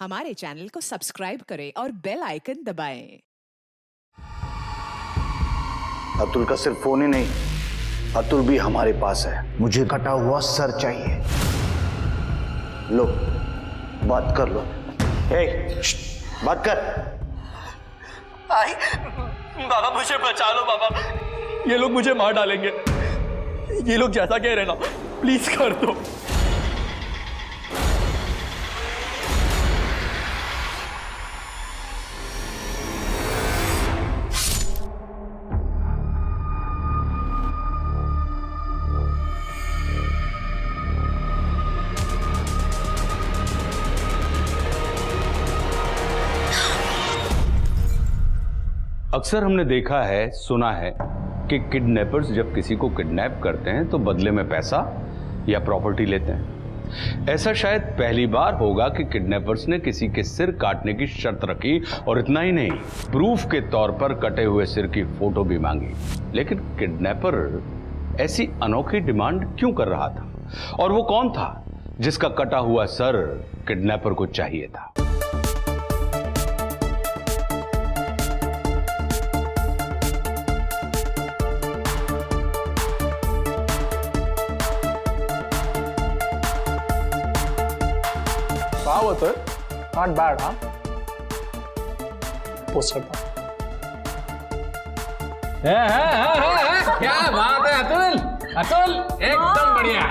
हमारे चैनल को सब्सक्राइब करें और बेल आइकन दबाएं। अतुल का सिर्फ फोन ही नहीं, अतुल भी हमारे पास है। मुझे कटा हुआ सर चाहिए। लो, बात कर लो। बात कर। आई बाबा, मुझे बचा लो बाबा, ये लोग मुझे मार डालेंगे। ये लोग जैसा कह रहे ना, प्लीज कर दो। अक्सर हमने देखा है, सुना है कि किडनैपर्स जब किसी को किडनैप करते हैं तो बदले में पैसा या प्रॉपर्टी लेते हैं। ऐसा शायद पहली बार होगा कि किडनैपर्स ने किसी के सिर काटने की शर्त रखी, और इतना ही नहीं, प्रूफ के तौर पर कटे हुए सिर की फोटो भी मांगी। लेकिन किडनैपर ऐसी अनोखी डिमांड क्यों कर रहा था, और वो कौन था जिसका कटा हुआ सर किडनैपर को चाहिए था? Wow, Atul. Not bad, huh? Post करता हूँ। क्या बात है अतुल, अतुल एकदम बढ़िया।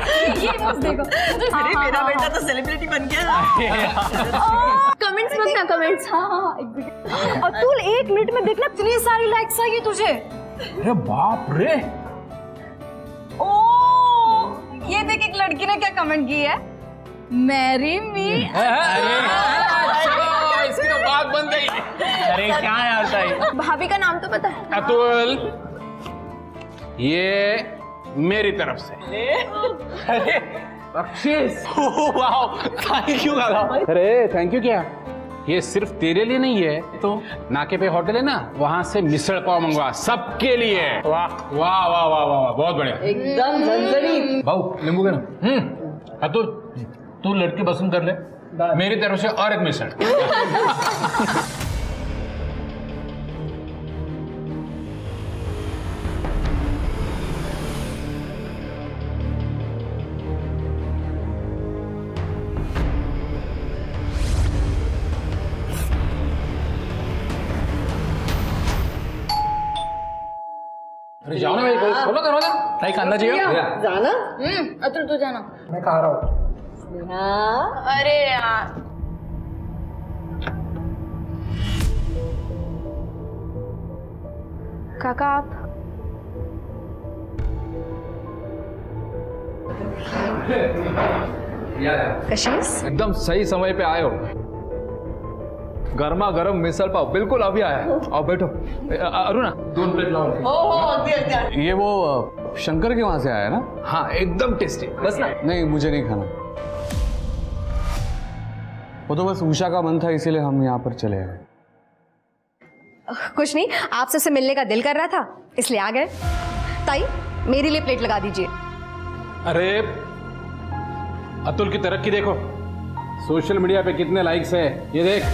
ये बस देखो, अरे मेरा बेटा तो सेलिब्रिटी बन गया। कमेंट्स मत ना, कमेंट्स। हाँ अतुल, 1 मिनट में देखना इतनी सारी लाइक्स आई तुझे। अरे बाप रे, ओ ये देख, एक लड़की ने क्या कमेंट की है, मैरी मी। इसकी तो बात बन गई। अरे क्या यार साई, भाभी का नाम तो पता है? अतुल, ये मेरी तरफ से। अरे बख्शीश, वाह, थैंक यू दादा। अरे थैंक यू क्या, ये सिर्फ तेरे लिए नहीं है, तो नाके पे होटल है ना, वहां से मिसल पाव मंगवा, सबके लिए। वाह वाह वाह वाह वाह, बहुत बढ़िया, एकदम झंझनी। भाऊ नींबू के ना। अतुल, तू लड़की पसंद कर ले, मेरी तरफ से और एक मिसल। अरे जाओ ना भाई, खोलो दरवाजा। नहीं खाना चाहिए? जाना? अतुल तू जाना। मैं खा रहा हूँ। हाँ। अरे यार, काका आप कशिश एकदम सही समय पे आए हो। गर्मा गर्म मिसल पाव बिल्कुल अभी आया। आओ बैठो। अरुणा, 2 प्लेट लाओ। ये वो शंकर के वहां से आया ना? हाँ, एकदम टेस्टी। बस ना? नहीं, मुझे नहीं खाना। वो तो बस उषा का मन था, इसीलिए हम यहाँ पर चले आए। कुछ नहीं, आपसे से मिलने का दिल कर रहा था, इसलिए आ गए। ताई, मेरे लिए प्लेट लगा दीजिए। अरे अतुल की तरक्की देखो, सोशल मीडिया पे कितने लाइक्स है, ये देख।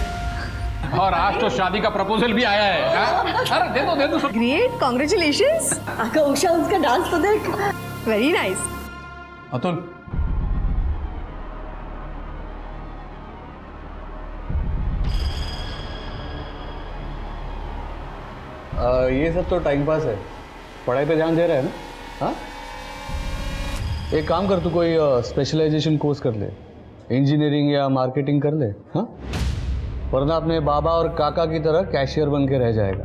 और आज तो शादी का प्रपोजल भी आया है। अरे दे दो। Great, congratulations. आका उषा, उसका डांस तो देख। Very nice. अतुल, ये सब तो टाइम पास है, पढ़ाई पे ध्यान दे रहे हैं ना? हाँ, एक काम कर, तू कोई स्पेशलाइजेशन कोर्स कर ले, इंजीनियरिंग या मार्केटिंग कर ले। हाँ, वरना अपने बाबा और काका की तरह कैशियर बन के रह जाएगा।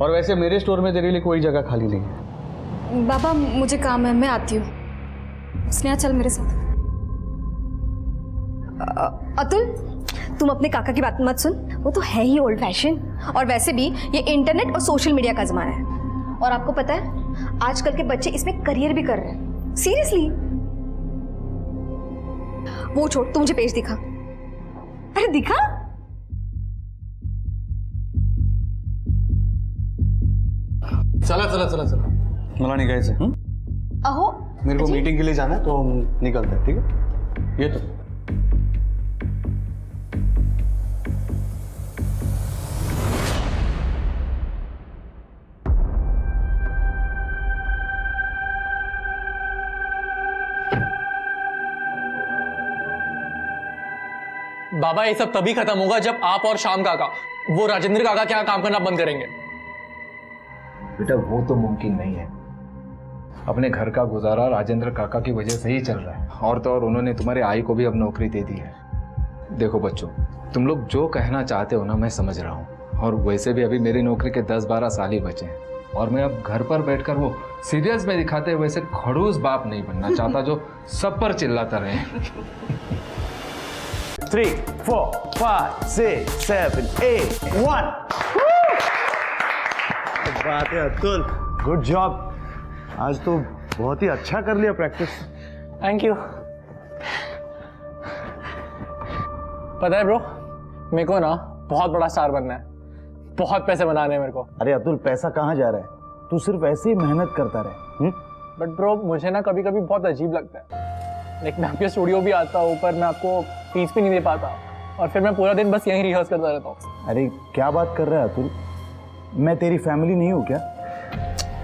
और वैसे मेरे स्टोर में तेरे लिए कोई जगह खाली नहीं है। बाबा मुझे काम है, मैं आती हूँ। स्नेहा चल मेरे साथ। अतुल, तुम अपने काका की बात मत सुन, वो तो है ही ओल्ड फैशन। और वैसे भी ये इंटरनेट और सोशल मीडिया का जमाना है, और आपको पता है आजकल के बच्चे इसमें करियर भी कर रहे हैं। सीरियसली। वो छोड़, तू मुझे पेज दिखा। अरे दिखा। चला मला निघायचं। अहो मेरे को मीटिंग के लिए जाना है, तो हम निकलते हैं, ठीक है? ये तो बाबा ये सब तभी खत्म होगा जब आप और श्याम काका वो राजेंद्र काका के यहाँ काम करना बंद करेंगे। बेटा वो तो मुमकिन नहीं है। अपने घर का गुजारा राजेंद्र काका की वजह से ही चल रहा है, और तो और उन्होंने तुम्हारे आई को भी अब नौकरी दे दी है। देखो बच्चों, तुम लोग जो कहना चाहते हो ना मैं समझ रहा हूँ, और वैसे भी अभी मेरी नौकरी के 10-12 साल ही बचे हैं, और मैं अब घर पर बैठकर वो सीरियल्स में दिखाते हुए वैसे खड़ूस बाप नहीं बनना चाहता जो सब पर चिल्लाता रहे। 3, 4, 5, 6, 7, 8, 1। बात है अतुल, गुड जॉब। आज तो बहुत ही अच्छा कर लिया प्रैक्टिस। Thank you. पता है ब्रो, मेरे को ना बहुत बड़ा स्टार बनना है, बहुत पैसे बनाने हैं मेरे को। अरे अतुल, पैसा कहाँ जा रहा है? तू सिर्फ ऐसे ही मेहनत करता रहे। बट ब्रो मुझे ना कभी कभी बहुत अजीब लगता है, लाइक मैं आपके स्टूडियो भी आता हूँ पर मैं आपको फीस भी नहीं दे पाता, और फिर मैं पूरा दिन बस यहीं रिहर्स करता रहता हूँ। अरे क्या बात कर रहा है अतुल? मैं तेरी फैमिली नहीं हूँ क्या?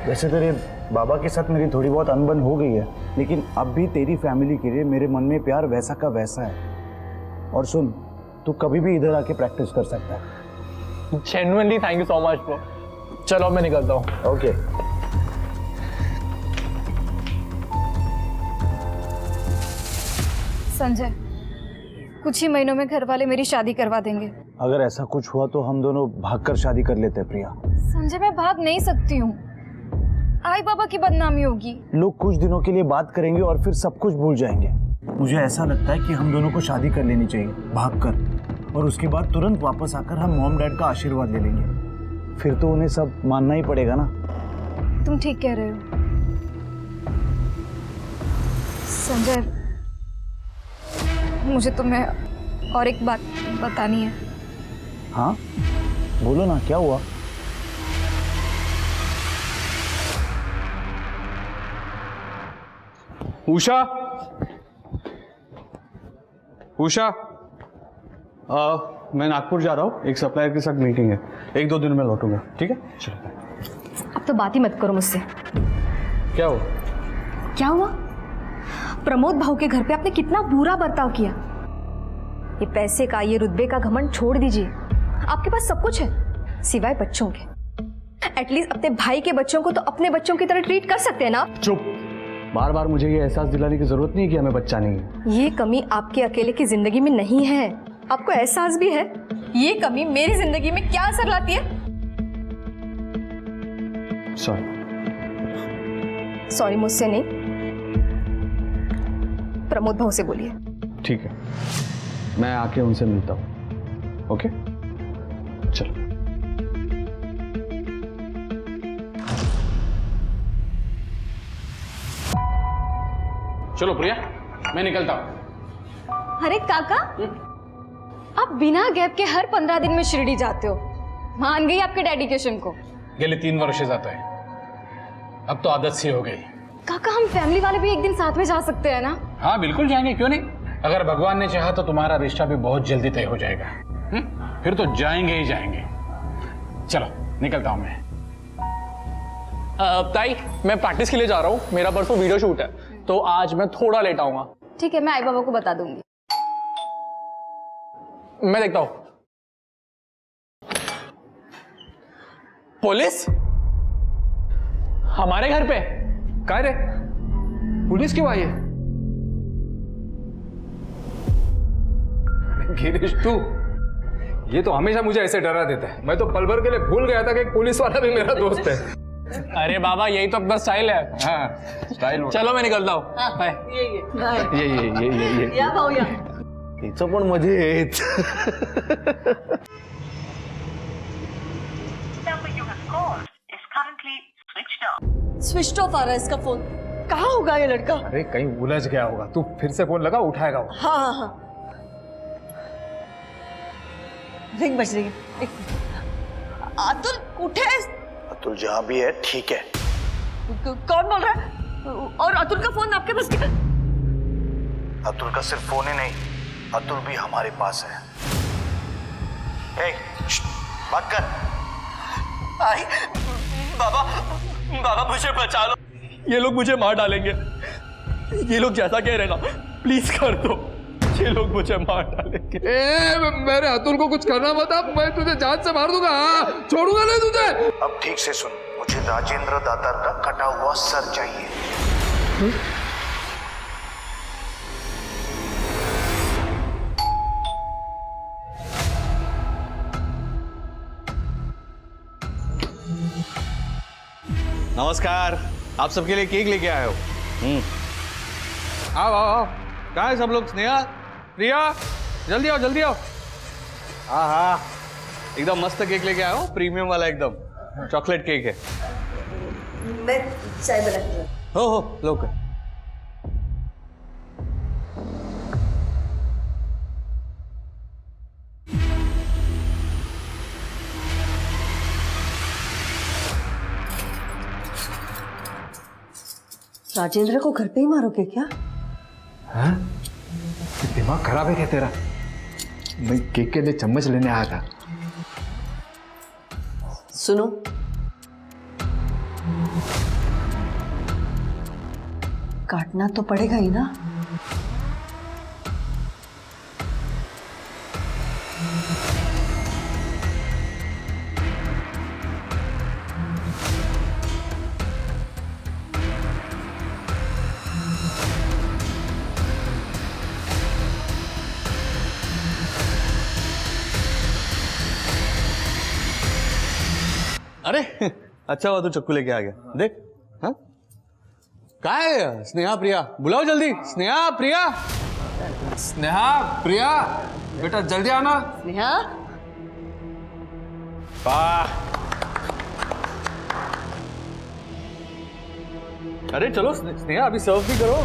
वैसे तेरे बाबा के साथ मेरी थोड़ी बहुत अनबन हो गई है, लेकिन अब भी तेरी फैमिली के लिए मेरे मन में प्यार वैसा का वैसा है। और सुन, तू कभी भी इधर आके प्रैक्टिस कर सकता है। Genuinely thank you so much bro. चलो मैं निकलता हूँ। ओके। संजय, कुछ ही महीनों में घर वाले मेरी शादी करवा देंगे। अगर ऐसा कुछ हुआ तो हम दोनों भागकर शादी कर लेते हैं प्रिया। संजय, मैं भाग नहीं सकती हूँ, आई बाबा की बदनामी होगी। लोग कुछ दिनों के लिए बात करेंगे और फिर सब कुछ भूल जाएंगे। मुझे ऐसा लगता है कि हम दोनों को शादी कर लेनी चाहिए भागकर, और उसके बाद तुरंत वापस आकर हम मॉम डैड का आशीर्वाद ले लेंगे। फिर तो उन्हें सब मानना ही पड़ेगा ना। तुम ठीक कह रहे हो संजय, मुझे तुम्हें और एक बात बतानी है। हाँ बोलो ना, क्या हुआ? उषा, उषा, मैं नागपुर जा रहा हूँ, एक सप्लायर के साथ मीटिंग है, 1-2 दिन में लौटूंगा, ठीक है? चलो। अब तो बात ही मत करो मुझसे। क्या हुआ? क्या हुआ? प्रमोद भाऊ के घर पे आपने कितना बुरा बर्ताव किया। ये पैसे का, ये रुतबे का घमंड छोड़ दीजिए। आपके पास सब कुछ है सिवाय बच्चों के। एटलीस्ट अपने भाई के बच्चों को तो अपने बच्चों की तरह ट्रीट कर सकते हैं ना। चुप, बार बार मुझे ये एहसास दिलाने की जरूरत नहीं कि हमें बच्चा नहीं है। ये कमी आपके अकेले की जिंदगी में नहीं है, आपको एहसास भी है। ये कमी मेरी जिंदगी में क्या असर लाती है? सॉरी मुझसे नहीं, प्रमोद भाऊ से बोलिए। ठीक है, मैं आके उनसे मिलता हूँ। ओके, चलो। चलो प्रिया, मैं निकलता हूँ। अरे काका, आप बिना गैप के हर 15 दिन में शिरडी जाते हो। मान गई आपके डेडिकेशन को। गेले 3 वर्ष जाता है, अब तो आदत सी हो गई। काका, हम फैमिली वाले भी एक दिन साथ में जा सकते हैं ना? हाँ बिल्कुल जाएंगे, क्यों नहीं। अगर भगवान ने चाहा तो तुम्हारा रिश्ता भी बहुत जल्दी तय हो जाएगा। फिर तो जाएंगे ही जाएंगे। चलो निकलता हूँ मैं। ताई, मैं प्रैक्टिस के लिए जा रहा हूँ, मेरा परसों वीडियो शूट है, तो आज मैं थोड़ा लेट आऊंगा। ठीक है, मैं आई बाबा को बता दूंगी। मैं देखता हूँ। पुलिस हमारे घर पे? क्या रे, पुलिस क्यों आई है? गिरीश तू, ये तो हमेशा मुझे ऐसे डरा देता है। मैं तो पल भर के लिए भूल गया था कि एक पुलिस वाला भी मेरा दोस्त है। अरे बाबा, यही तो अपना स्टाइल है। हाँ स्टाइल। चलो मैं निकलता हूँ। बाय। ये या भाऊया, हिचं पण मजेत। स्विच ऑफ आ रहा है इसका फोन। कहाँ होगा ये लड़का? अरे कहीं उलझ गया होगा, तू फिर से फोन लगा, उठाएगा वो। हाँ हाँ हाँ, रिंग बज रही है। एक मिनट। अतुल कुठे है? अतुल जहाँ भी है ठीक है। कौन बोल रहा है? और अतुल का फोन आपके पास क्या? अतुल का सिर्फ फोन ही नहीं, अतुल भी हमारे पास है। हे, बात कर। आई, बाबा, बाबा मुझे बचा लो, ये लोग मुझे मार डालेंगे। ये लोग जैसा कह रहे ना, प्लीज कर दो। ये लोग मुझे मार डालेंगे। मेरे अतुल को कुछ करना मत, अब मैं तुझे जान से मार दूंगा। हाँ, छोड़ूंगा नहीं तुझे। अब ठीक से सुन, मुझे राजेंद्र दातार का कटा हुआ सर चाहिए। नमस्कार, आप सबके लिए केक लेके आए हो। आओ आओ आओ, कहाँ है सब लोग? स्नेहा, प्रिया, जल्दी आओ जल्दी आओ। हाँ हाँ, एकदम मस्त केक लेके आया हूँ, प्रीमियम वाला एकदम चॉकलेट केक है। मैं चाय बनाती हूँ। हो लोग। राजेंद्र को घर पे ही मारोगे क्या? हाँ? दिमाग खराब है क्या तेरा? मैं केक के लिए चम्मच लेने आया था। सुनो, काटना तो पड़ेगा ही ना। अरे अच्छा हुआ तू चक्कू लेके आ गया, देख। हाँ, कहाँ है स्नेहा प्रिया? बुलाओ जल्दी। स्नेहा प्रिया, स्नेहा प्रिया, बेटा जल्दी आना। स्नेहा, वाह, अरे चलो स्नेहा, अभी सर्व भी करो।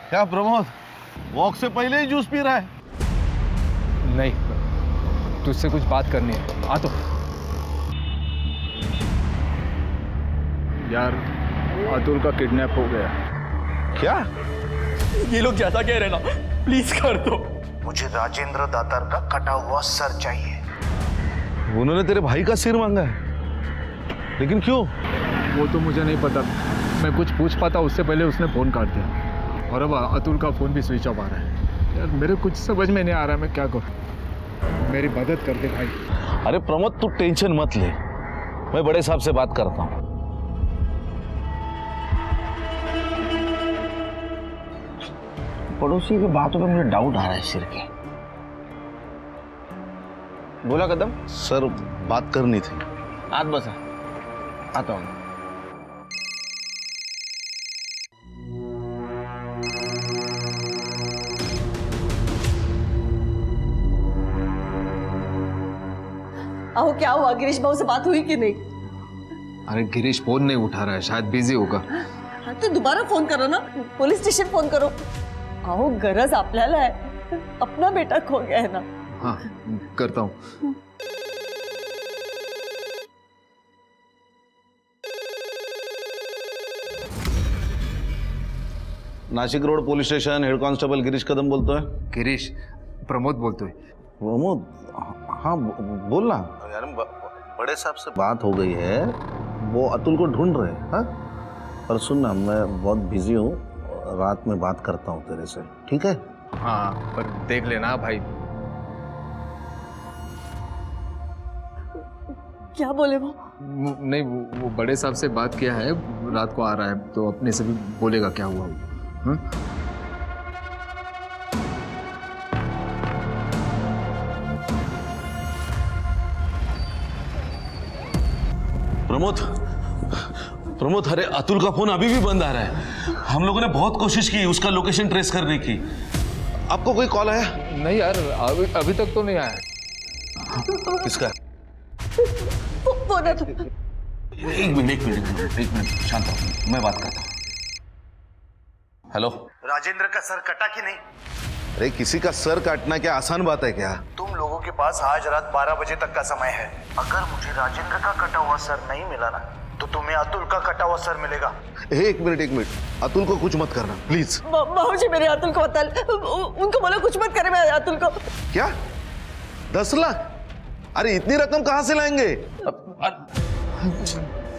क्या प्रमोद, वॉक से पहले ही जूस पी रहा है? नहीं, तुझसे कुछ बात करनी है। आ तो यार, अतुल का किडनैप हो गया। क्या? ये लोग जैसा कह रहे ना, प्लीज कर दो। मुझे राजेंद्र दातार का कटा हुआ सर चाहिए। उन्होंने तेरे भाई का सिर मांगा है, लेकिन क्यों? वो तो मुझे नहीं पता। मैं कुछ पूछ पाता उससे पहले उसने फोन काट दिया, और अब अतुल का फोन भी स्विच ऑफ आ रहा है। यार मेरे कुछ समझ में नहीं आ रहा, मैं क्या करूं? मेरी मदद कर दे भाई। अरे प्रमोद, तू टेंशन मत ले, मैं बड़े साहब से बात करता हूं। पड़ोसी की बातों पे मुझे डाउट आ रहा है सिर के। बोला कदम। सर, बात करनी थी। हाथ बसा, आता हूँ। आओ, क्या हुआ? गिरीश बाबू से बात हुई कि नहीं? अरे गिरीश फोन नहीं उठा रहा है, शायद बिजी होगा। हाँ, तो दोबारा फोन करो ना, पुलिस स्टेशन फोन करो। आओ, गरज आपल्याला है, अपना बेटा खो गया है ना। हाँ, करता हूँ। Nashik road police station, head constable Girish Kadam बोलतो है। गिरीश, प्रमोद बोलतोय। प्रमोद, हाँ बोलना। यार बड़े साहब से बात हो गई है, वो अतुल को ढूंढ रहे हैं। हाँ, पर सुनना, मैं बहुत बिजी हूँ, रात में बात करता हूँ तेरे से, ठीक है? हाँ, पर देख लेना भाई। क्या बोले वो? नहीं, वो बड़े साहब से बात किया है, रात को आ रहा है, तो अपने से भी बोलेगा क्या हुआ। हाँ? प्रमोद, अरे अतुल का फोन अभी भी बंद आ रहा है। हम लोगों ने बहुत कोशिश की उसका लोकेशन ट्रेस करने की। आपको कोई कॉल आया? नहीं यार, अभी तक तो नहीं आया। किसका? फोन है तो। एक मिनट, शांत रहो, मैं बात करता हूँ। हेलो, राजेंद्र का सर कटा कि नहीं? अरे किसी का सर काटना क्या आसान बात है क्या? तुम लोगों के पास आज रात 12 बजे तक का समय है। अगर मुझे राजेंद्र का कटा हुआ सर नहीं मिला ना, तो तुम्हें अतुल का कटा हुआ सर मिलेगा। एक मिनट, अतुल को कुछ मत करना प्लीज। बाबूजी, मेरे अतुल को बता, उनको बोलो कुछ मत करे मेरे अतुल को। क्या? 10 लाख? अरे इतनी रकम कहाँ से लाएंगे?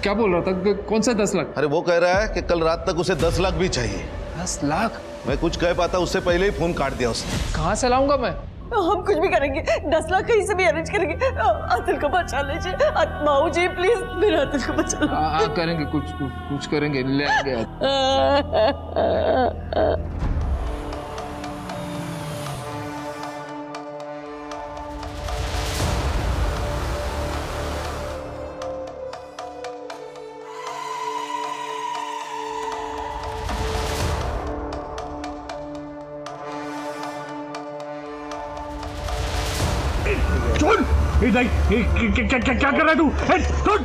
क्या बोल रहा था? कौन सा 10 लाख? अरे वो कह रहा है कि कल रात तक उसे 10 लाख भी चाहिए। 10 लाख? मैं कुछ कह पाता उससे पहले ही फोन काट दिया उसने। कहाँ से लाऊंगा मैं? हम कुछ भी करेंगे, 10 लाख कहीं से भी अरेंज करेंगे। अतुल को बचा लीजिए। माऊ जी प्लीज मेरे अतुल को बचा लो। करेंगे, कुछ करेंगे, ले आएंगे। क्या कर रहा है तू? छोड़!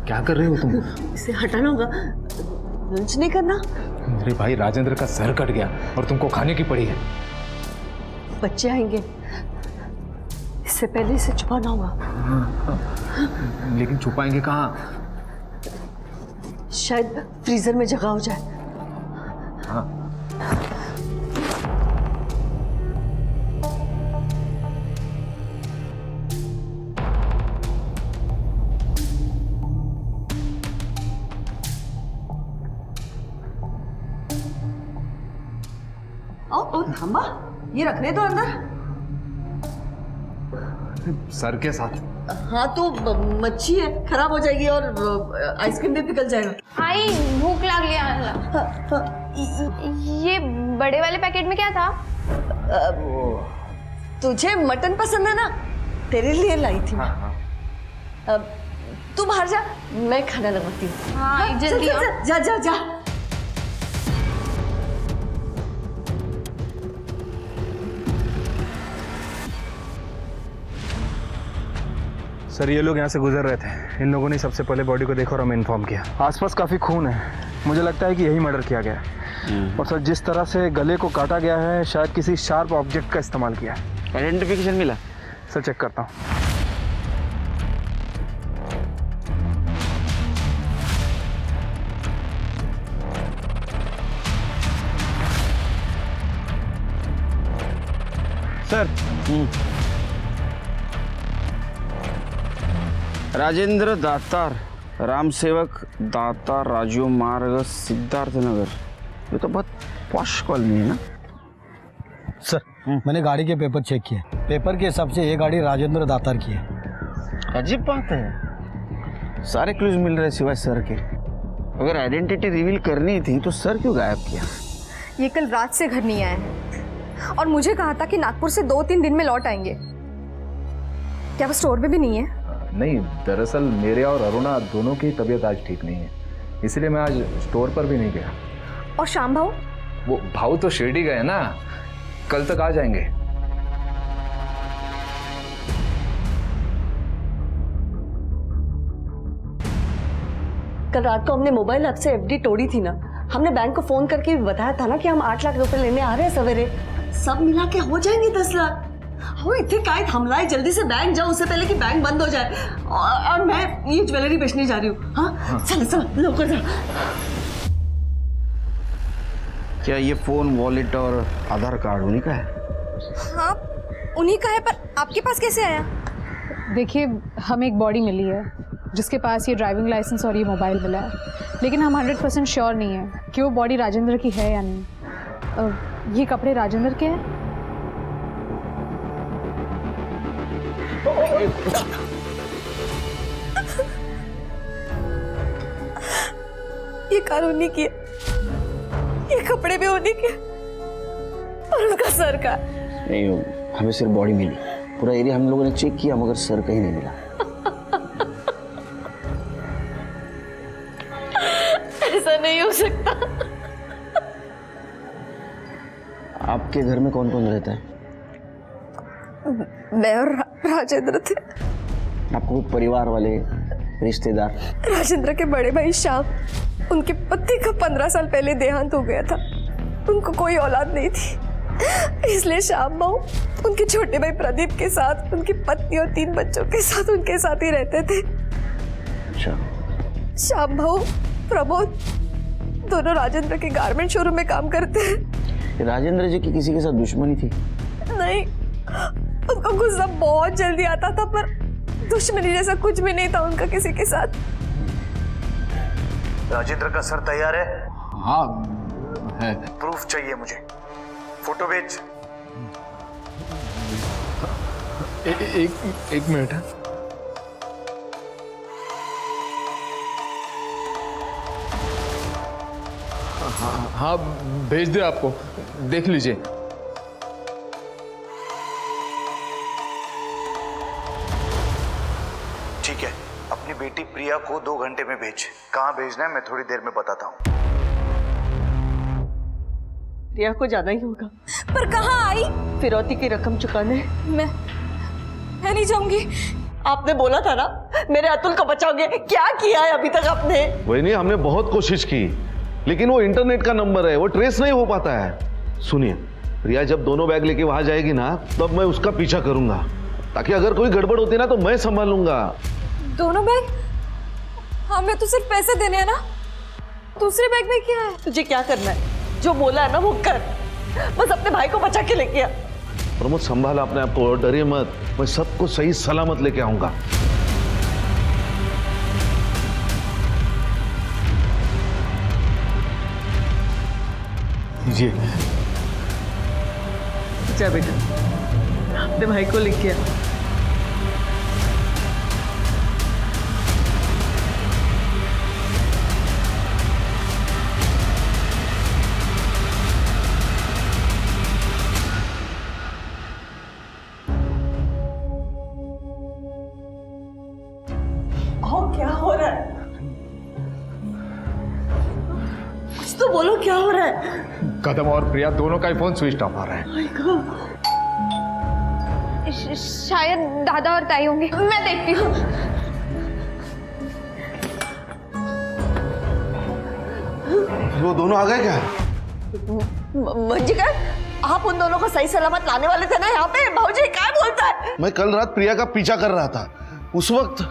क्या कर रहे हो तुम? इसे हटाना होगा, लंच नहीं करना। मेरे भाई राजेंद्र का सर कट गया और तुमको खाने की पड़ी है। बच्चे आएंगे, इससे पहले इसे छुपाना होगा। लेकिन छुपाएंगे कहाँ? शायद फ्रीजर में जगह हो जाए। हाँ। ओ थामा, ये रखने तो अंदर। सर के साथ? हाँ तो मच्छी है, खराब हो जाएगी और आइसक्रीम भी पिघल जाएगा। आई भूख लग लिया। ये बड़े वाले पैकेट में क्या था? तुझे मटन पसंद है ना, तेरे लिए लाई थी। तू बाहर जा, मैं खाना लगाती हूँ। हाँ जल्दी आओ। जा जा जा। सर ये लोग यहाँ से गुजर रहे थे, इन लोगों ने सबसे पहले बॉडी को देखा और हमें इन्फॉर्म किया। आसपास काफ़ी खून है, मुझे लगता है कि यही मर्डर किया गया है। और सर जिस तरह से गले को काटा गया है, शायद किसी शार्प ऑब्जेक्ट का इस्तेमाल किया है। आइडेंटिफिकेशन मिला? सर चेक करता हूँ। सर राजेंद्र दातार, राम सेवक दातार, राजू मार्ग, सिद्धार्थ नगर। ये तो बहुत पॉश कॉलोनी है ना? सर मैंने गाड़ी के पेपर चेक किए, पेपर के हिसाब से ये गाड़ी राजेंद्र दातार की है। अजीब बात है, सारे क्लूज मिल रहे सिवाय सर के। अगर आइडेंटिटी रिवील करनी थी तो सर क्यों गायब किया? ये कल रात से घर नहीं आए हैं और मुझे कहा था कि नागपुर से 2-3 दिन में लौट आएंगे। क्या वो स्टोर में भी नहीं है? नहीं, दरअसल मेरे और अरुणा दोनों की तबीयत आज ठीक नहीं है, इसलिए मैं आज स्टोर पर भी नहीं गया। और श्याम भाऊ? वो भाऊ तो शिरडी गए ना, कल तक आ जाएंगे। कल रात को हमने मोबाइल ऐप से एफडी तोड़ी थी ना, हमने बैंक को फोन करके भी बताया था ना कि हम 8 लाख रुपए लेने आ रहे हैं सवेरे। सब मिला के हो जाएंगे 10 लाख। वो इतने काय थमला है, जल्दी से बैंक जाओ उससे पहले कि बैंक बंद हो जाए। और मैं ये ज्वेलरी बेचने जा रही हूँ। हाँ चलो चलो लोग जा। क्या ये फोन, वॉलेट और आधार कार्ड उन्हीं का है? हाँ उन्हीं का है, पर आपके पास कैसे आया? देखिए हमें एक बॉडी मिली है जिसके पास ये ड्राइविंग लाइसेंस और ये मोबाइल मिला है, लेकिन हम 100% श्योर नहीं है कि वो बॉडी राजेंद्र की है या नहीं। ये कपड़े राजेंद्र के हैं? ये कार उन्हीं की है, ये कपड़े भी उन्हीं के और उनका सर का। नहीं, हमें सिर्फ बॉडी मिली, पूरा एरिया हम लोगों ने चेक किया मगर सर कहीं नहीं मिला। ऐसा नहीं हो सकता। आपके घर में कौन कौन रहता है? मैं और राजेंद्र थे। आपको परिवार वाले, रिश्तेदार? राजेंद्र के बड़े भाई श्याम, उनके पति का 15 साल पहले देहांत हो गया था। उनको कोई औलाद नहीं थी, इसलिए श्याम बाबू उनके छोटे भाई प्रदीप के साथ, उनकी पत्नी और 3 बच्चों के साथ उनके साथ ही रहते थे। अच्छा, श्याम बाबू प्रमोद दोनों राजेंद्र के गारमेंट शोरूम में काम करते हैं। राजेंद्र जी की किसी के साथ दुश्मनी थी? नहीं, उनको गुस्सा बहुत जल्दी आता था, पर दुश्मनी जैसा कुछ भी नहीं था उनका किसी के साथ। राजेंद्र का सर तैयार है? हाँ है। प्रूफ चाहिए मुझे, फोटो भेज। एक मिनट है। हाँ भेज दिया आपको, देख लीजिए। ठीक है, अपनी बेटी प्रिया को 2 घंटे में भेज। कहाँ भेजना है मैं थोड़ी देर में बताता हूँ। प्रिया को जाना ही होगा। पर कहाँ आई? फिरौती की रकम चुकाने। मैं नहीं जाऊंगी। आपने बोला था ना मेरे अतुल को बचाओगे, क्या किया है अभी तक आपने? वही नहीं, हमने बहुत कोशिश की, लेकिन वो इंटरनेट का नंबर है, वो ट्रेस नहीं हो पाता है। सुनिए, प्रिया जब दोनों बैग लेके वहां जाएगी ना, तब मैं उसका पीछा करूंगा, ताकि अगर कोई गड़बड़ होती ना तो मैं संभालूंगा। दोनों बैग? हमें तो सिर्फ पैसे देने हैं ना, दूसरे बैग में क्या है? तुझे क्या करना है? जो बोला है ना वो कर, बस अपने भाई को बचा के लेके आ। प्रमोद संभाला अपने आप को, डरिए मत, मैं सबको सही सलामत लेके आऊंगा। जी जा बेटा, अपने भाई को लेके आ। क्या हो रहा है? कुछ तो बोलो, क्या हो रहा है? कदम और प्रिया दोनों का ही फोन स्विच ऑफ आ रहा है। शायद दादा और ताई होंगे, मैं देखती हूँ। वो दोनों आ गए क्या? मंजिका, आप उन दोनों को सही सलामत लाने वाले थे ना यहाँ पे? भाऊजी क्या बोलता है? मैं कल रात प्रिया का पीछा कर रहा था, उस वक्त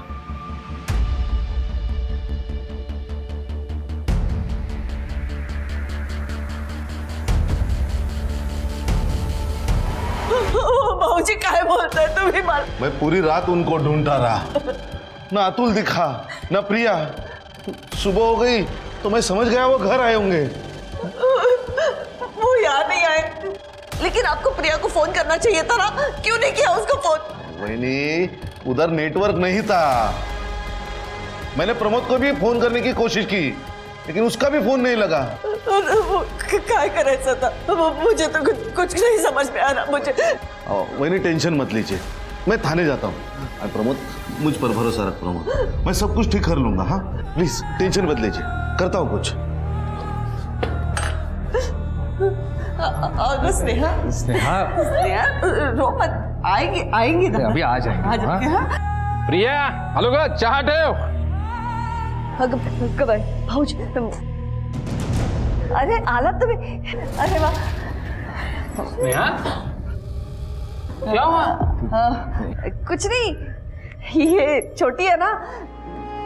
भाऊजी क्या बोलता है? तुम ही मार। मैं पूरी रात उनको ढूंढता रहा, ना अतुल दिखा ना प्रिया। सुबह हो गई तो मैं समझ गया वो घर आए होंगे। वो यहाँ नहीं आए, लेकिन आपको प्रिया को फोन करना चाहिए था ना, क्यों नहीं किया उसको फोन? वही नहीं, उधर नेटवर्क नहीं था। मैंने प्रमोद को भी फोन करने की कोशिश की, लेकिन उसका भी फोन नहीं लगा। क्या करे ऐसा था? मुझे तो कुछ नहीं समझ में आ रहा मुझे। वही नहीं, टेंशन मत लीजिए, मैं थाने जाता हूँ। प्रमोद, मुझ पर भरोसा रख प्रमोद, मैं सब कुछ ठीक कर लूंगा। हाँ प्लीज टेंशन मत लीजिए, करता हूँ कुछ। स्नेहा, स्नेहा रो मत, आएंगे ना। अभी आ जाएंगे। हाँ? प्रिया, हेलो का चाह ठेव। भाऊजी, अरे आला तुम्हें, अरे वाह। स्नेहा, क्या हुआ? कुछ नहीं, ये छोटी है ना,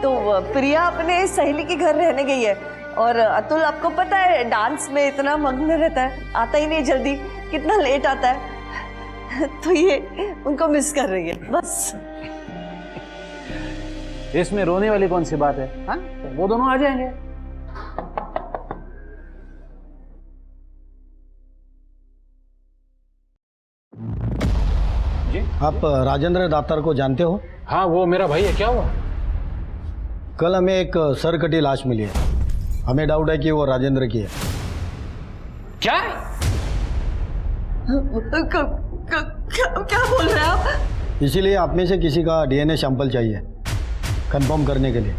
तो प्रिया अपने सहेली के घर रहने गई है, और अतुल आपको पता है डांस में इतना मग्न रहता है, आता ही नहीं जल्दी, कितना लेट आता है, तो ये उनको मिस कर रही है बस। इसमें रोने वाली कौन सी बात है? हाँ, वो दोनों आ जाएंगे। आप राजेंद्र दातार को जानते हो? हाँ, वो मेरा भाई है। क्या हुआ? कल हमें एक सर कटी लाश मिली है, हमें डाउट है कि वो राजेंद्र की है। क्या? क्या बोल रहे हैं आप? इसीलिए आप में से किसी का डीएनए सैंपल चाहिए कंफर्म करने के लिए।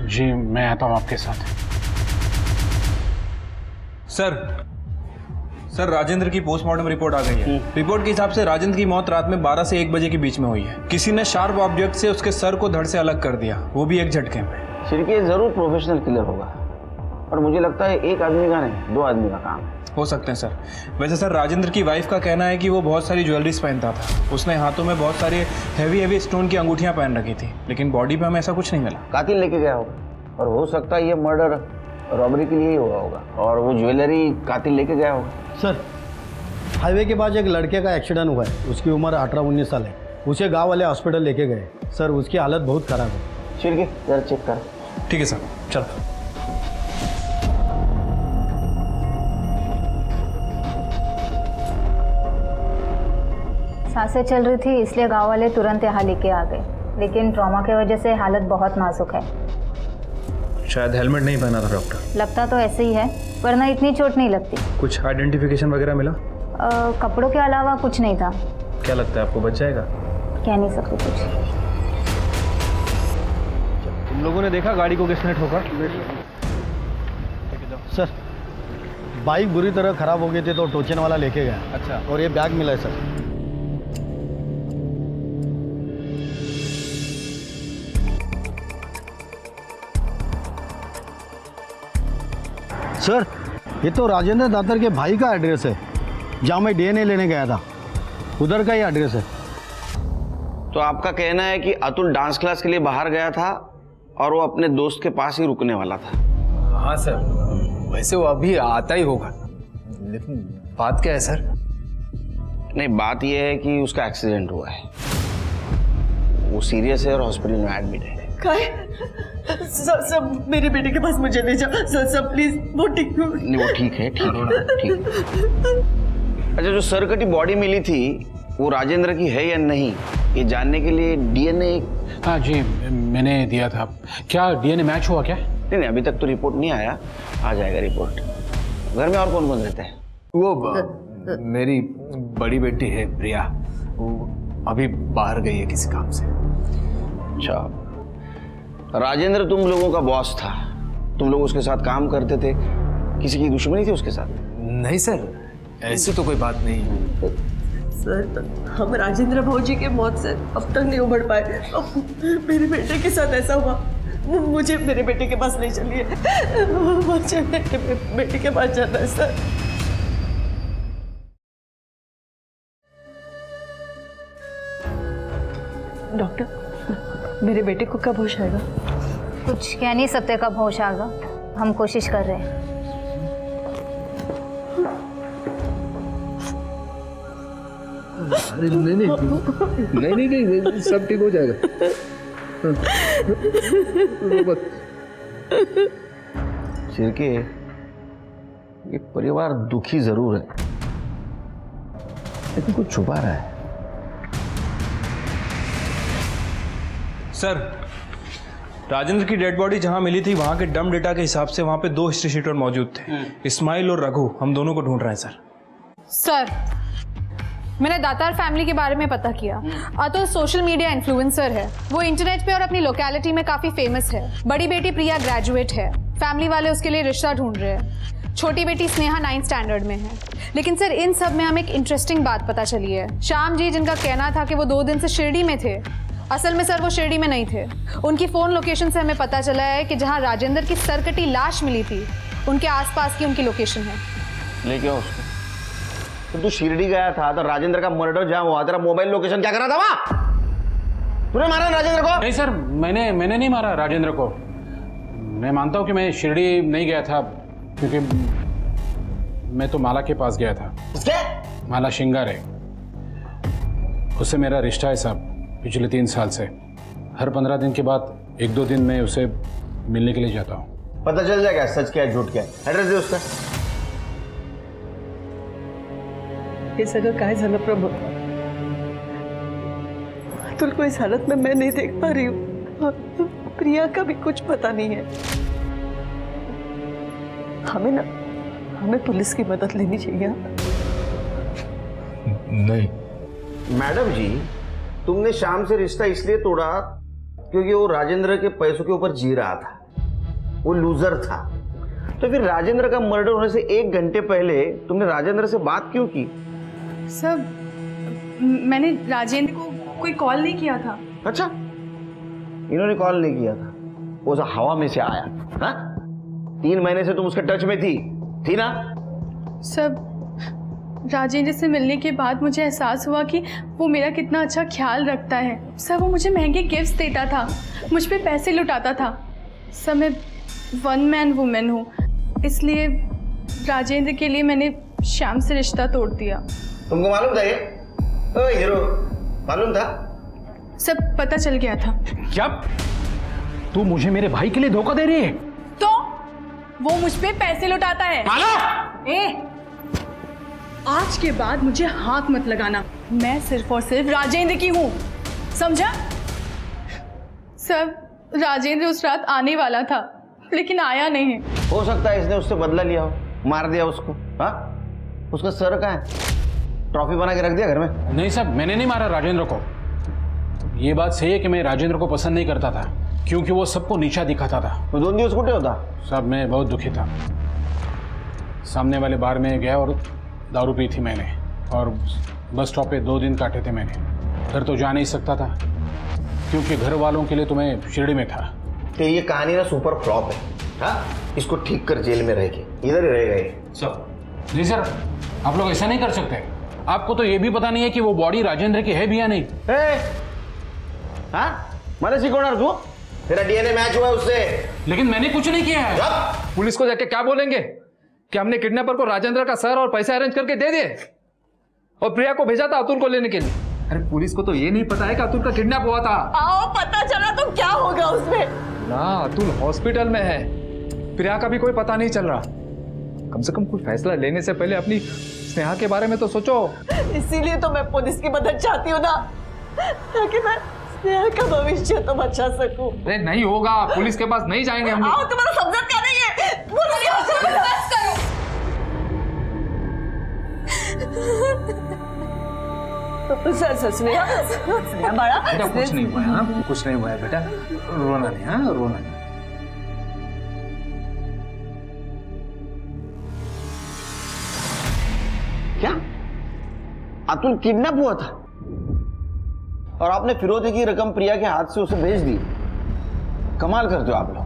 जी, मैं आता हूँ आपके साथ। सर, राजेंद्र की पोस्टमार्टम रिपोर्ट आ गई है। रिपोर्ट के हिसाब से राजेंद्र की मौत रात में 12 से 1 बजे के बीच में हुई है। किसी ने शार्प ऑब्जेक्ट से उसके सर को धड़ से अलग कर दिया, वो भी एक झटके में। फिर ये जरूर प्रोफेशनल किलर होगा। और मुझे लगता है एक आदमी का नहीं, 2 आदमी का काम है। हो सकते हैं सर। वैसे सर राजेंद्र की वाइफ का कहना है कि वो बहुत सारी ज्वेलरीज पहनता था, उसने हाथों में बहुत सारी हैवी स्टोन की अंगूठियां पहन रखी थी, लेकिन बॉडी पे हमें ऐसा कुछ नहीं मिला। कातिल लेके गया होगा और हो सकता है ये मर्डर रॉबरी के लिए ही हुआ होगा और वो ज्वेलरी कातिल लेके गया होगा। सर, हाईवे के पास एक लड़के का एक्सीडेंट हुआ है, उसकी उम्र 18-19 साल है। उसे गांव वाले हॉस्पिटल लेके गए सर, उसकी हालत बहुत खराब है। ठीक है, जरा चेक कर। ठीक है सर, चलो। सांसें चल रही थी इसलिए गांव वाले तुरंत यहाँ लेके आ गए, लेकिन ट्रॉमा की वजह से हालत बहुत नाजुक है। शायद हेलमेट नहीं पहना था डॉक्टर। लगता तो ऐसे ही है, वरना इतनी चोट नहीं लगती। कुछ आइडेंटिफिकेशन वगैरह मिला? कपड़ों के अलावा कुछ नहीं था। क्या लगता है आपको बच जाएगा? कह नहीं सकते कुछ। तुम लोगों ने देखा गाड़ी को किसने ठोका? सर, बाइक बुरी तरह खराब हो गई थी तो टोचन वाला लेके गया। अच्छा। और ये बैग मिला है सर। सर, ये तो राजेंद्र दातर के भाई का एड्रेस है, जहाँ मैं डीएनए लेने गया था, उधर का ही एड्रेस है। तो आपका कहना है कि अतुल डांस क्लास के लिए बाहर गया था और वो अपने दोस्त के पास ही रुकने वाला था? हाँ सर, वैसे वो अभी आता ही होगा, लेकिन बात क्या है सर? नहीं, बात ये है कि उसका एक्सीडेंट हुआ है, वो सीरियस है और हॉस्पिटल में एडमिट है। सब मेरे बेटे के पास मुझे ले जाओ सब प्लीज। वो ठीक नहीं, वो ठीक है, ठीक है, ठीक है। अच्छा, जो सर कटी बॉडी मिली थी वो राजेंद्र की है या नहीं, ये जानने के लिए डीएनए। हाँ जी, मैंने दिया था। क्या डीएनए मैच हुआ क्या? नहीं, अभी तक तो रिपोर्ट नहीं आया, आ जाएगा रिपोर्ट। घर में और कौन कौन रहता है? वो मेरी बड़ी बेटी है प्रिया, वो अभी बाहर गई है किसी काम से। अच्छा, राजेंद्र तुम लोगों का बॉस था, तुम लोग उसके साथ काम करते थे, किसी की दुश्मनी थी उसके साथ? नहीं सर, ऐसी तो कोई बात नहीं। सर, हम राजेंद्र भौजी के मौत से अब तक नहीं उभर पाए। अब मेरे बेटे के साथ ऐसा हुआ, मुझे मेरे बेटे के पास नहीं चलिए, मुझे मेरे बेटे के पास जाना है सर। डॉक्टर, मेरे बेटे को कब होश आएगा? कुछ कह नहीं सकते कब होश आएगा, हम कोशिश कर रहे हैं। अरे नहीं, सब ठीक हो जाएगा। सिरके, ये परिवार दुखी जरूर है, लेकिन कुछ छुपा रहा है। सर, राजेंद्र की डेड बॉडी जहां मिली थी वहां के डम डेटा के हिसाब से वहां पे 2 हिस्ट्री शीटर मौजूद थे, इस्माइल और रघु। हम दोनों को ढूंढ रहे हैं सर। सर, मैंने दातार फैमिली के बारे में पता किया। अतुल सोशल मीडिया इन्फ्लुएंसर है, वो इंटरनेट पे और अपनी लोकेलिटी में काफ़ी फेमस है। बड़ी बेटी प्रिया ग्रेजुएट है, फैमिली वाले उसके लिए रिश्ता ढूंढ रहे हैं। छोटी बेटी स्नेहा 9th स्टैंडर्ड में है। लेकिन सर, इन सब में हमें एक इंटरेस्टिंग बात पता चली है। श्याम जी, जिनका कहना था कि वो 2 दिन से शिरडी में थे, असल में सर वो शिरडी में नहीं थे। उनकी फ़ोन लोकेशन से हमें पता चला है कि जहाँ राजेंद्र की सरकटी लाश मिली थी, उनके आसपास की उनकी लोकेशन है। लेके आओ उसको। तो तू शिरडी गया था तो राजेंद्र का मर्डर जहां हुआ, तेरा मोबाइल लोकेशन क्या कर रहा था वहां? तूने मारा राजेंद्र को? नहीं सर, मैंने नहीं मारा राजेंद्र को। मैं मानता हूँ कि मैं शिरडी नहीं गया था, क्योंकि मैं तो माला के पास गया था। उसके? माला शिंगार है, उससे मेरा रिश्ता है साहब, पिछले 3 साल से। हर 15 दिन के बाद 1-2 दिन में उसे मिलने के लिए जाता हूँ। पता चल जाएगा सच क्या है झूठ क्या है। एड्रेस दे उसका। हे सगळं काय झालं प्रभू? अतुल को इस हालत में मैं नहीं देख पा रही हूँ। प्रिया का भी कुछ पता नहीं है। हमें पुलिस की मदद लेनी चाहिए। नहीं मैडम जी, तुमने शाम से रिश्ता इसलिए तोड़ा क्योंकि वो राजेंद्र के पैसों के ऊपर जी रहा था, वो लूजर था। तो फिर राजेंद्र का मर्डर होने से 1 घंटे पहले तुमने राजेंद्र से बात क्यों की? सर, मैंने राजेंद्र को कोई कॉल नहीं किया था। अच्छा, इन्होंने कॉल नहीं किया था, वो हवा में से आया। हाँ, 3 महीने से तुम उसके टच में थी ना? सब राजेंद्र से मिलने के बाद मुझे एहसास हुआ कि वो मेरा कितना अच्छा ख्याल रखता है। सब वो मुझे महंगे गिफ्ट्स देता था, मुझ पे पैसे लुटाता था। सब मैं वन मैन वुमेन हूँ, इसलिए राजेंद्र के लिए मैंने श्याम से रिश्ता तोड़ दिया। तुमको मालूम था ये? ओए हीरो, मालूम था? सब पता चल गया था। क्या तू मुझे मेरे भाई के लिए धोखा दे रही है? तो वो मुझ पे पैसे लुटाता है। आज के बाद मुझे हाथ मत लगाना, मैं सिर्फ और सिर्फ राजेंद्र की हूँ, समझा? सब राजेंद्र उस रात आने वाला था लेकिन आया नहीं। हो सकता है इसने उससे बदला लिया हो, मार दिया उसको। हाँ, उसका सर कहाँ है? ट्रॉफी बना के रख दिया घर में? नहीं साहब, मैंने नहीं मारा राजेंद्र को। ये बात सही है कि मैं राजेंद्र को पसंद नहीं करता था क्योंकि वो सबको नीचा दिखाता था। तो 2 दिवस कुटे होता? साहब मैं बहुत दुखी था। सामने वाले बार में गया और दारू पी थी मैंने, और बस स्टॉप पे 2 दिन काटे थे मैंने। घर तो जा नहीं सकता था क्योंकि घर वालों के लिए तो मैं शिरडी में था। तो ये कहानी ना सुपर फ्लॉप है। हाँ, इसको ठीक कर, जेल में रहेगी, इधर ही रहेगा ये। सर जी सर, आप लोग ऐसा नहीं कर सकते। आपको तो ये भी पता नहीं है कि वो बॉडी राजेंद्र की है भी या नहीं। मैंने सिकोड़ा तू, तेरा डीएनए मैच हुआ है उससे। लेकिन मैंने कुछ नहीं किया है। पुलिस को जाके क्या बोलेंगे कि हमने किडनैपर को राजेंद्र का सर और पैसे अरेंज करके दे दिए और प्रिया को भेजा था अतुल को लेने के लिए। अरे पुलिस को तो ये नहीं पता है कि अतुल का किडनैप हुआ था। आओ पता चला तो क्या होगा उसमें? ना, अतुल हॉस्पिटल में है, प्रिया का भी कोई पता नहीं चल रहा। कम से कम कोई फैसला लेने से पहले अपनी स्नेहा के बारे में तो सोचो। इसीलिए तो मैं पुलिस की मदद चाहती हूँ ना, ताकि मैं स्नेहा का भविष्य तो बचा सकूं। अरे नहीं होगा, पुलिस के पास नहीं जाएंगे हम। आओ, तुम्हारा समझा क्या नहीं है? बस करो। स्नेहा बड़ा बेटा कुछ नहीं हुआ है, हाँ? कुछ नहीं हुआ है बेटा, रोना नहीं। हाँ, रोना नहीं। क्या अतुल किडनैप हुआ था और आपने फिरौती की रकम प्रिया के हाथ से उसे भेज दी? कमाल करते हो आप लोग।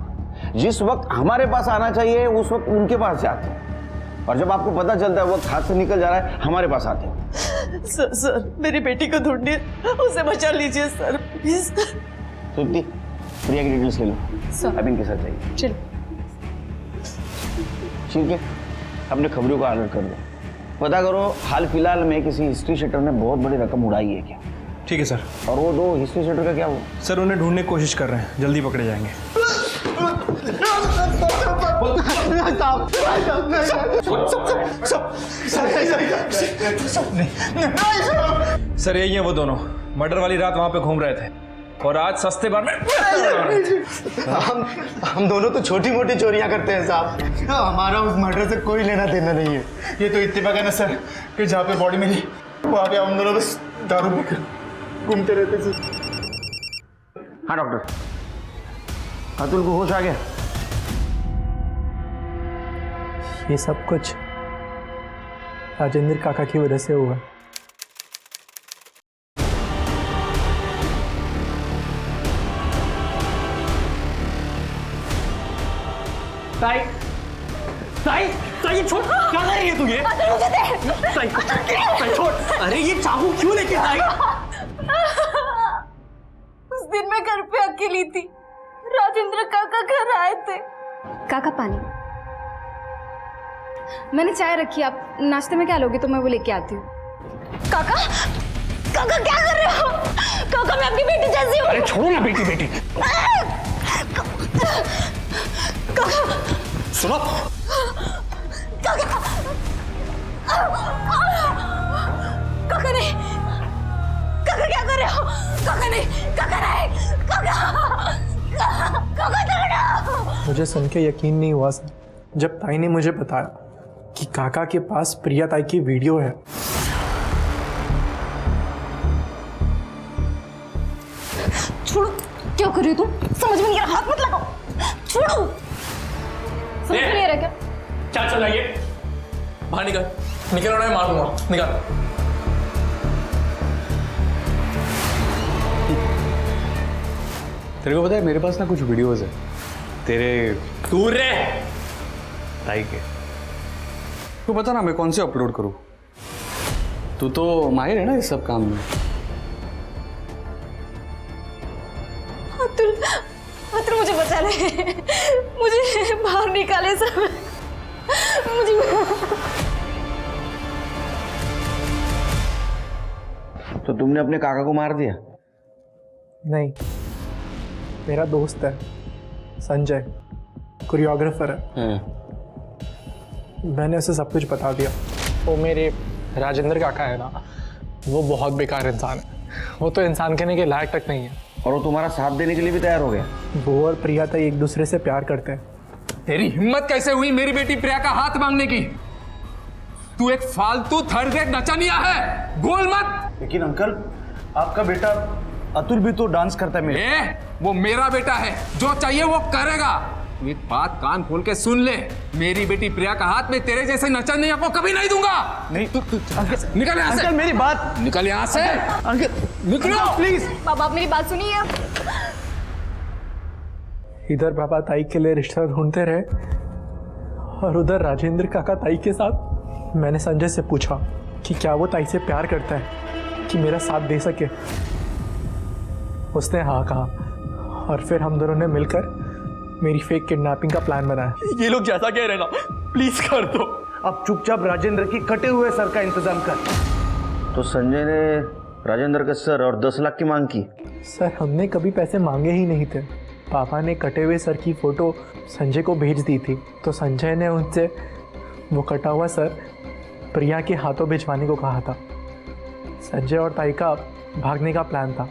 जिस वक्त हमारे पास आना चाहिए उस वक्त उनके पास जाते हैं, और जब आपको पता चलता है वक्त हाथ से निकल जा रहा है हमारे पास आते हैं। सर मेरी बेटी को ढूंढिए, उसे बचा लीजिए सर प्लीज। तृप्ति, प्रिया की डिटेल्स ले लो, अब इनके साथ जाइए। चलो ठीक है, अपने खबरों को अलर्ट कर दो, पता करो हाल फिलहाल में किसी हिस्ट्री सेटर ने बहुत बड़ी रकम उड़ाई है क्या। ठीक है सर। और वो 2 हिस्ट्री सेटर का क्या हुआ? सर उन्हें ढूंढने की कोशिश कर रहे हैं, जल्दी पकड़े जाएंगे। सर यही है वो दोनों, मर्डर वाली रात वहां पे घूम रहे थे और आज सस्ते बार में हम दोनों तो छोटी मोटी चोरियां करते हैं साहब, हमारा उस मर्डर से कोई लेना देना नहीं है। ये तो इत्तेफाक है ना सर कि जहाँ पे बॉडी मिली वहाँ पे हम दोनों बस दारू पीकर घूमते रहते थे। हाँ डॉक्टर, अतुल को होश आ गया? ये सब कुछ राजेंद्र काका की वजह से हुआ। साई, साई, साई छोड़, क्या कर रही है तू ये? साई, साई छोड़, अरे ये चाकू क्यों लेके आई? उस दिन मैं घर पे अकेली थी, राजेंद्र काका घर आए थे। काका पानी, मैंने चाय रखी, आप नाश्ते में क्या लोगे तो मैं वो लेके आती हूँ। काका, काका क्या कर रहे हो? काका मैं आपकी बेटी जैसी हूँ। अरे छोड़ो ना बेटी बेटी। काका सुनो, काका, काका नहीं, काका क्या कर रहे हो? काका नहीं, काका नहीं, काका, काका छोड़ो। मुझे सुन के यकीन नहीं हुआ सर, जब ताई ने मुझे बताया कि काका के पास प्रिया ताई की वीडियो है। छोड़ो, क्या कर रही हो तुम? समझ में नहीं आ रहा, हाथ मत लगाओ, छोड़ो। समझ में नहीं आ रहा क्या? क्या चल रहा है ये? बाहर निकल, निकल रहा है, मार दूंगा, निकल। तेरे को पता है मेरे पास ना कुछ वीडियोस है तेरे। दूर रहे, ताई के। तू बता ना मैं कौन से अपलोड करूँ? तू तो माहिर है ना इस सब काम में। अतुल, अतुल मुझे बचा ले, मुझे बाहर निकाले सब, मुझे। तो तुमने अपने काका को मार दिया? नहीं, मेरा दोस्त है संजय, कोरियोग्राफर है। मैंने उसे सब कुछ बता दिया। वो मेरे राजेंद्र काका है ना, वो बहुत बेकार इंसान है। वो तो इंसान कहने के लायक तक नहीं है। और वो तुम्हारा साथ देने के लिए भी तैयार हो गया? वो और प्रिया तो एक दूसरे से प्यार करते हैं। तेरी हिम्मत कैसे हुई मेरी बेटी प्रिया का हाथ मांगने की? तू एक फालतू थर्ड रेट नचनिया है, बोल मत। लेकिन अंकल, आपका बेटा अतुल भी तो डांस करता है। मेरे वो मेरा बेटा है, जो चाहिए वो करेगा। एक बात कान खोल के सुन ले, मेरी बेटी प्रिया का हाथ में तेरे जैसे नचनिया को कभी नहीं दूंगा। नहीं तू निकल यहाँ से। अंकल मेरी बात, निकल यहाँ से। अंकल निकलो प्लीज। बाबा आप मेरी बात सुनिए। इधर पापा ताई के लिए रिश्ता ढूंढते रहे और उधर राजेंद्र काका ताई के साथ। मैंने संजय से पूछा कि क्या वो ताई से प्यार करता है कि मेरा साथ दे सके। उसने हाँ कहा और फिर हम दोनों ने मिलकर मेरी फेक किडनैपिंग का प्लान बनाया। ये लोग जैसा कह रहे हैं ना, प्लीज कर दो। अब चुपचाप राजेंद्र की कटे हुए सर का इंतजाम कर। तो संजय ने राजेंद्र का सर और 10 लाख की मांग की? सर हमने कभी पैसे मांगे ही नहीं थे। पापा ने कटे हुए सर की फोटो संजय को भेज दी थी, तो संजय ने उनसे वो कटा हुआ सर प्रिया के हाथों भिजवाने को कहा था। संजय और ताई का भागने का प्लान था।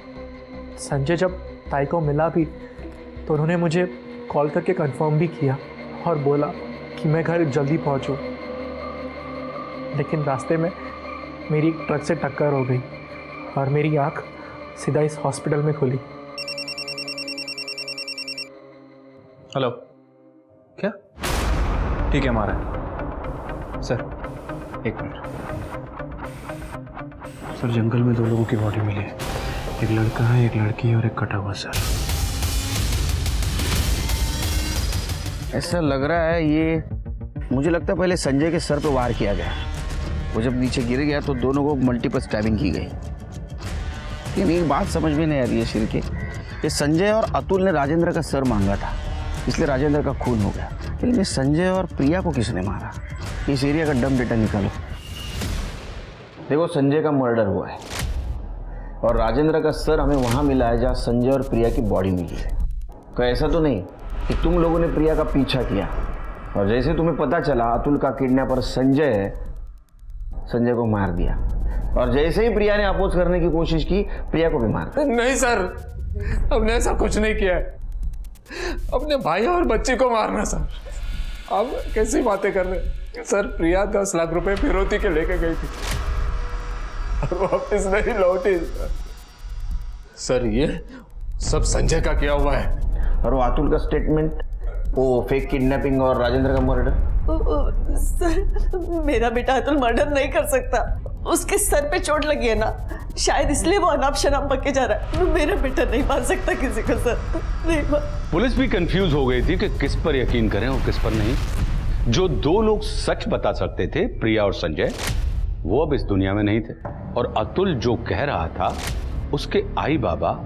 संजय जब ताई को मिला भी तो उन्होंने मुझे कॉल करके कंफर्म भी किया और बोला कि मैं घर जल्दी पहुंचूं। लेकिन रास्ते में मेरी ट्रक से टक्कर हो गई और मेरी आंख सीधा इस हॉस्पिटल में खुली। हेलो, क्या? ठीक है, हमारा सर। एक मिनट सर, जंगल में 2 लोगों की बॉडी मिली है। एक लड़का है, एक लड़की है और एक कटा हुआ सर। ऐसा लग रहा है ये, मुझे लगता है पहले संजय के सर पे वार किया गया। वो जब नीचे गिर गया तो दोनों को मल्टीपल स्टैबिंग की गई। लेकिन एक बात समझ में नहीं आ रही है शिर के, ये संजय और अतुल ने राजेंद्र का सर मांगा था, इसलिए राजेंद्र का खून हो गया। लेकिन ये संजय और प्रिया को किसने मारा? इस एरिया का डम डेटा निकालो। देखो, संजय का मर्डर हुआ है और राजेंद्र का सर हमें वहां मिला है जहां संजय और प्रिया की बॉडी मिली है। तो ऐसा तो नहीं कि तुम लोगों ने प्रिया का पीछा किया और जैसे तुम्हें पता चला अतुल का किडनैपर संजय है, संजय को मार दिया, और जैसे ही प्रिया ने अपोज करने की कोशिश की, प्रिया को भी मार दिया। नहीं सर, हमने ऐसा कुछ नहीं किया है। अपने भाई और बच्चे को मारना सर। आप कैसी बातें कर रहे हैं सर? प्रिया 10 लाख रुपए फिरौती के लेके गई थी और वापस नहीं लौटी सर। ये सब संजय का किया हुआ है। और वो अतुल का स्टेटमेंट, वो फेक किडनैपिंग और राजेंद्र का मर्डर? सर, मेरा बेटा अतुल मर्डर नहीं कर सकता। उसके सर पे चोट लगी है ना, शायद इसलिए वो अनाप शनाप बके जा रहा है। मेरा बेटा नहीं मार सकता किसी को सर, नहीं मार। पुलिस भी कंफ्यूज हो गई थी कि किस पर यकीन करें और किस पर नहीं। जो 2 लोग सच बता सकते थे, प्रिया और संजय, वो अब इस दुनिया में नहीं थे। और अतुल जो कह रहा था, उसके आई बाबा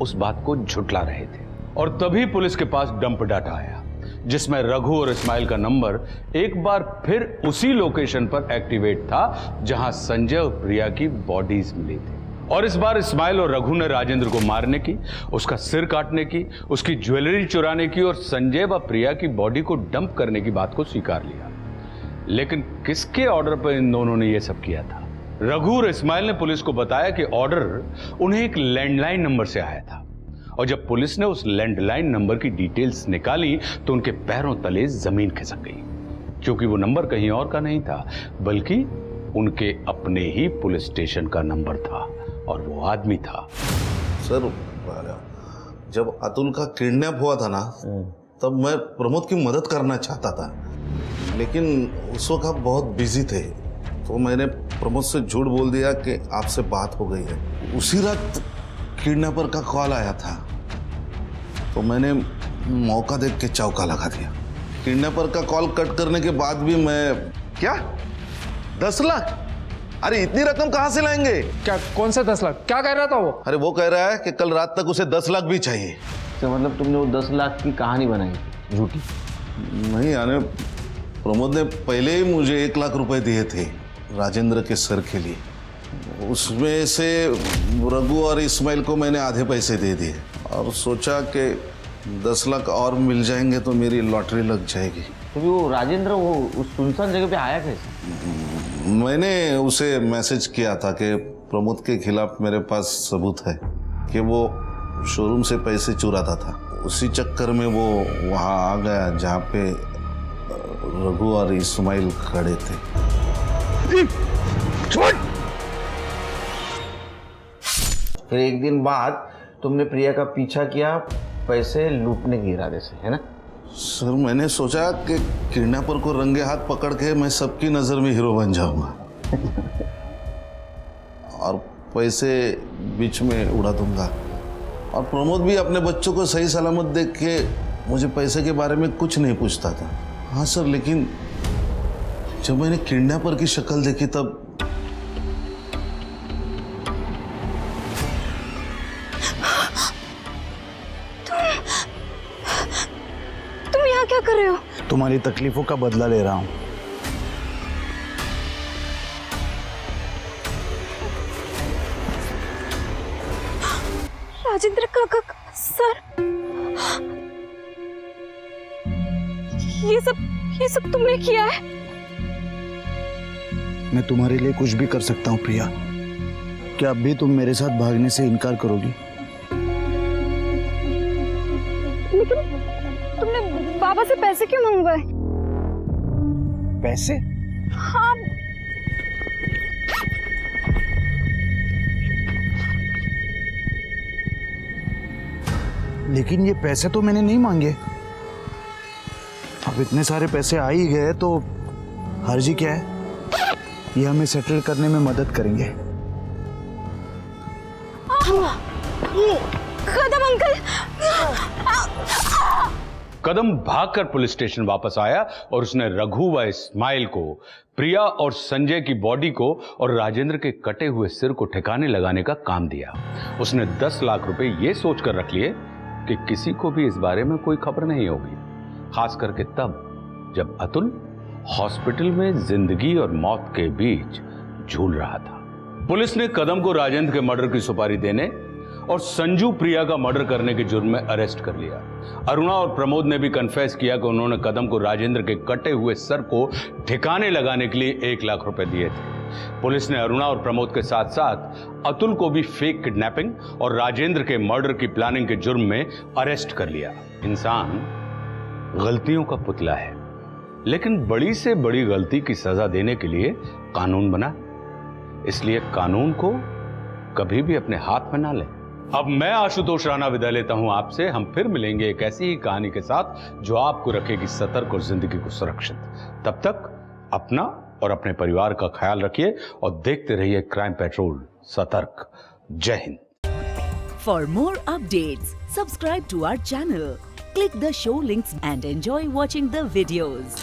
उस बात को झुठला रहे थे। और तभी पुलिस के पास डंप डाटा आया जिसमें रघु और इस्माइल का नंबर एक बार फिर उसी लोकेशन पर एक्टिवेट था जहां संजय और प्रिया की बॉडीज मिली थी। और इस बार इस्माइल और रघु ने राजेंद्र को मारने की, उसका सिर काटने की, उसकी ज्वेलरी चुराने की और संजय व प्रिया की बॉडी को डंप करने की बात को स्वीकार लिया। लेकिन किसके ऑर्डर पर इन दोनों ने यह सब किया था? रघु और इस्माइल ने पुलिस को बताया कि ऑर्डर उन्हें एक लैंडलाइन नंबर से आया था, और जब पुलिस ने उस लैंडलाइन नंबर की डिटेल्स निकाली तो उनके पैरों तले जमीन खिसक गई, क्योंकि वो नंबर कहीं और का नहीं था बल्कि उनके अपने ही पुलिस स्टेशन का नंबर था, और वो आदमी था। सर, जब अतुल का किडनैप हुआ था ना, तब मैं प्रमोद की मदद करना चाहता था, लेकिन उस वक्त आप बहुत बिजी थे, तो मैंने प्रमोद से झूठ बोल दिया कि आपसे बात हो गई है। उसी रात किडनैपर का कॉल आया था, तो मैंने मौका देख के चौका लगा दिया। किडनैपर का कॉल कट करने के बाद भी मैं क्या 10 लाख? अरे इतनी रकम कहां से लाएंगे? क्या कौन सा 10 लाख? क्या कह रहा था वो? अरे वो कह रहा है कि कल रात तक उसे 10 लाख भी चाहिए। तो मतलब तुमने वो 10 लाख की कहानी बनाई झूठी? नहीं यानी प्रमोद ने पहले ही मुझे 1 लाख रुपए दिए थे राजेंद्र के सर के लिए। उसमें से रघु और इस्माइल को मैंने आधे पैसे दे दिए और सोचा कि 10 लाख और मिल जाएंगे तो मेरी लॉटरी लग जाएगी। तो वो राजेंद्र वो उस सुनसान जगह पे आया कैसे? मैंने उसे मैसेज किया था कि प्रमोद के खिलाफ मेरे पास सबूत है कि वो शोरूम से पैसे चुराता था। उसी चक्कर में वो वहाँ आ गया जहाँ पे रघु और इस्माइल खड़े थे। फिर एक दिन बाद तुमने प्रिया का पीछा किया पैसे लूटने के इरादे से, है ना? सर मैंने सोचा कि किडनैपर को रंगे हाथ पकड़ के मैं सबकी नज़र में हीरो बन जाऊंगा और पैसे बीच में उड़ा दूंगा और प्रमोद भी अपने बच्चों को सही सलामत देख के मुझे पैसे के बारे में कुछ नहीं पूछता था। हाँ सर, लेकिन जब मैंने किडनैपर की शक्ल देखी तब तुम यहाँ क्या कर रहे हो? तुम्हारी तकलीफों का बदला ले रहा हूं। राजेंद्र काका सर, ये सब तुमने किया है? मैं तुम्हारे लिए कुछ भी कर सकता हूं प्रिया। क्या अब भी तुम मेरे साथ भागने से इनकार करोगी? लेकिन तुमने बाबा से पैसे क्यों मंगवाए? पैसे? हाँ। लेकिन ये पैसे तो मैंने नहीं मांगे। अब इतने सारे पैसे आ ही गए तो हर्जी क्या है? ये हमें सेटल करने में मदद करेंगे। कदम अंकल। कदम भागकर पुलिस स्टेशन वापस आया और उसने रघु व इस्माइल को, प्रिया और संजय की बॉडी को और राजेंद्र के कटे हुए सिर को ठिकाने लगाने का काम दिया। उसने 10 लाख रुपए ये सोचकर रख लिए कि किसी को भी इस बारे में कोई खबर नहीं होगी, खास करके तब जब अतुल हॉस्पिटल में जिंदगी और मौत के बीच झूल रहा था। पुलिस ने कदम को राजेंद्र के मर्डर की सुपारी देने और संजू प्रिया का मर्डर करने के जुर्म में अरेस्ट कर लिया। अरुणा और प्रमोद ने भी कन्फेस किया कि उन्होंने कदम को राजेंद्र के कटे हुए सर को ठिकाने लगाने के लिए 1 लाख रुपए दिए थे। पुलिस ने अरुणा और प्रमोद के साथ साथ अतुल को भी फेक किडनैपिंग और राजेंद्र के मर्डर की प्लानिंग के जुर्म में अरेस्ट कर लिया। इंसान गलतियों का पुतला है, लेकिन बड़ी से बड़ी गलती की सजा देने के लिए कानून बना, इसलिए कानून को कभी भी अपने हाथ में ना लें। अब मैं आशुतोष राणा विदा लेता हूं आपसे। हम फिर मिलेंगे एक ऐसी ही कहानी के साथ जो आपको रखेगी सतर्क और जिंदगी को सुरक्षित। तब तक अपना और अपने परिवार का ख्याल रखिए और देखते रहिए क्राइम पेट्रोल सतर्क। जय Hind. For more updates, subscribe to our channel, click the show links and enjoy watching the videos.